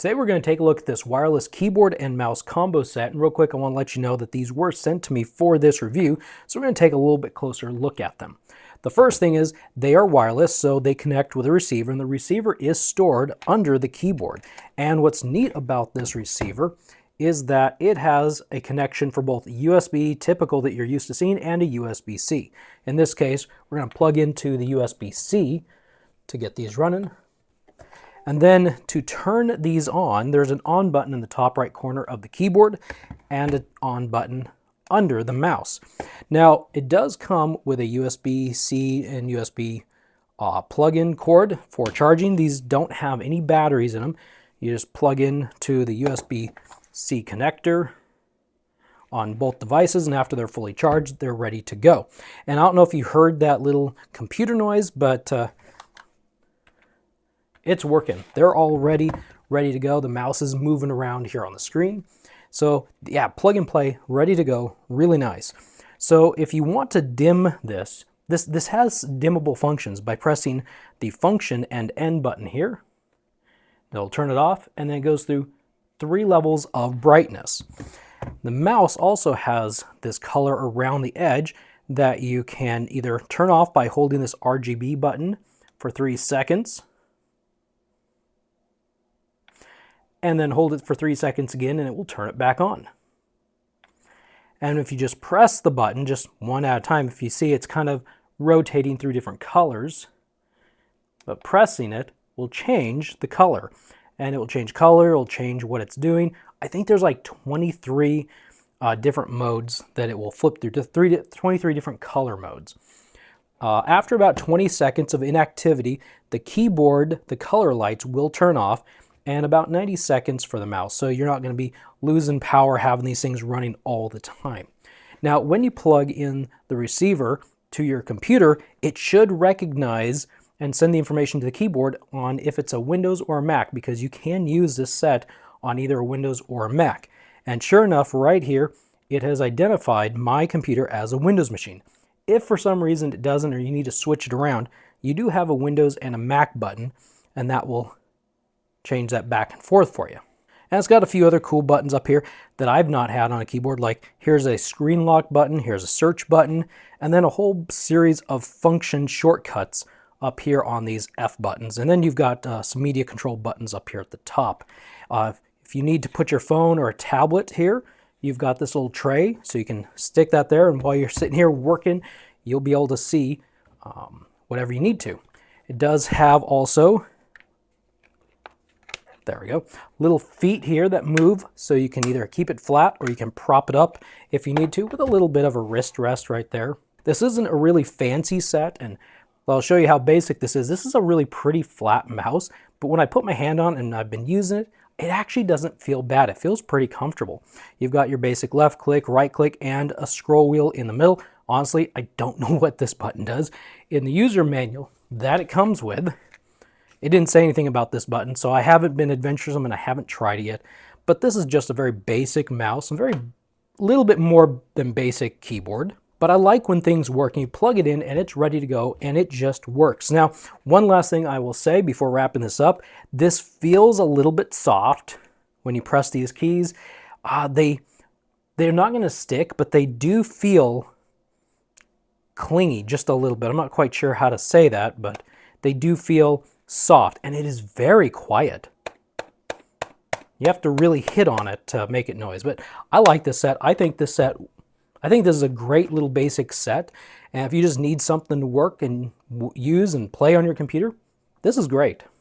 Today we're going to take a look at this wireless keyboard and mouse combo set, and real quick I want to let you know that these were sent to me for this review, so we're going to take a little bit closer look at them. The first thing is they are wireless, so they connect with a receiver, and the receiver is stored under the keyboard. And what's neat about this receiver is that it has a connection for both USB typical that you're used to seeing and a USB-C. In this case, we're going to plug into the USB-C to get these running. And then to turn these on, there's an on button in the top right corner of the keyboard and an on button under the mouse. Now, it does come with a USB-C and USB plug-in cord for charging. These don't have any batteries in them. You just plug in to the USB-C connector on both devices, and after they're fully charged, they're ready to go. And I don't know if you heard that little computer noise, but it's working. They're already ready to go. The mouse is moving around here on the screen. So yeah, plug and play, ready to go, really nice. So if you want to dim this has dimmable functions by pressing the function and end button here. It'll turn it off, and then it goes through 3 levels of brightness. The mouse also has this color around the edge that you can either turn off by holding this RGB button for 3 seconds, and then hold it for 3 seconds again, and it will turn it back on. And if you just press the button, just one at a time, if you see it's kind of rotating through different colors, but pressing it will change the color. And it will change color, it will change what it's doing. I think there's like 23 different modes that it will flip through, to 23 different color modes. After about 20 seconds of inactivity, the keyboard, the color lights will turn off, and about 90 seconds for the mouse. So you're not going to be losing power having these things running all the time. Now, when you plug in the receiver to your computer, it should recognize and send the information to the keyboard on if it's a Windows or a Mac, because you can use this set on either a Windows or a Mac. And sure enough, right here, it has identified my computer as a Windows machine. If for some reason it doesn't, or you need to switch it around, you do have a Windows and a Mac button, and that will change that back and forth for you. And it's got a few other cool buttons up here that I've not had on a keyboard, like here's a screen lock button, here's a search button, and then a whole series of function shortcuts up here on these F buttons. And then you've got some media control buttons up here at the top. If you need to put your phone or a tablet here, you've got this little tray, so you can stick that there, and while you're sitting here working, you'll be able to see whatever you need to. It does have also, there we go, little feet here that move, so you can either keep it flat or you can prop it up if you need to, with a little bit of a wrist rest right there. This isn't a really fancy set, and well, I'll show you how basic this is. This is a really pretty flat mouse, but when I put my hand on it and I've been using it, it actually doesn't feel bad. It feels pretty comfortable. You've got your basic left click, right click, and a scroll wheel in the middle. Honestly, I don't know what this button does. In the user manual that it comes with, it didn't say anything about this button, so I haven't been adventuresome and I haven't tried it yet. But this is just a very basic mouse, a little bit more than basic keyboard. But I like when things work and you plug it in and it's ready to go and it just works. Now, one last thing I will say before wrapping this up, this feels a little bit soft when you press these keys. They're not going to stick, but they do feel clingy just a little bit. I'm not quite sure how to say that, but they do feel soft, and it is very quiet. You have to really hit on it to make it noise, but I like this set. I think this is a great little basic set, and if you just need something to work and use and play on your computer, this is great.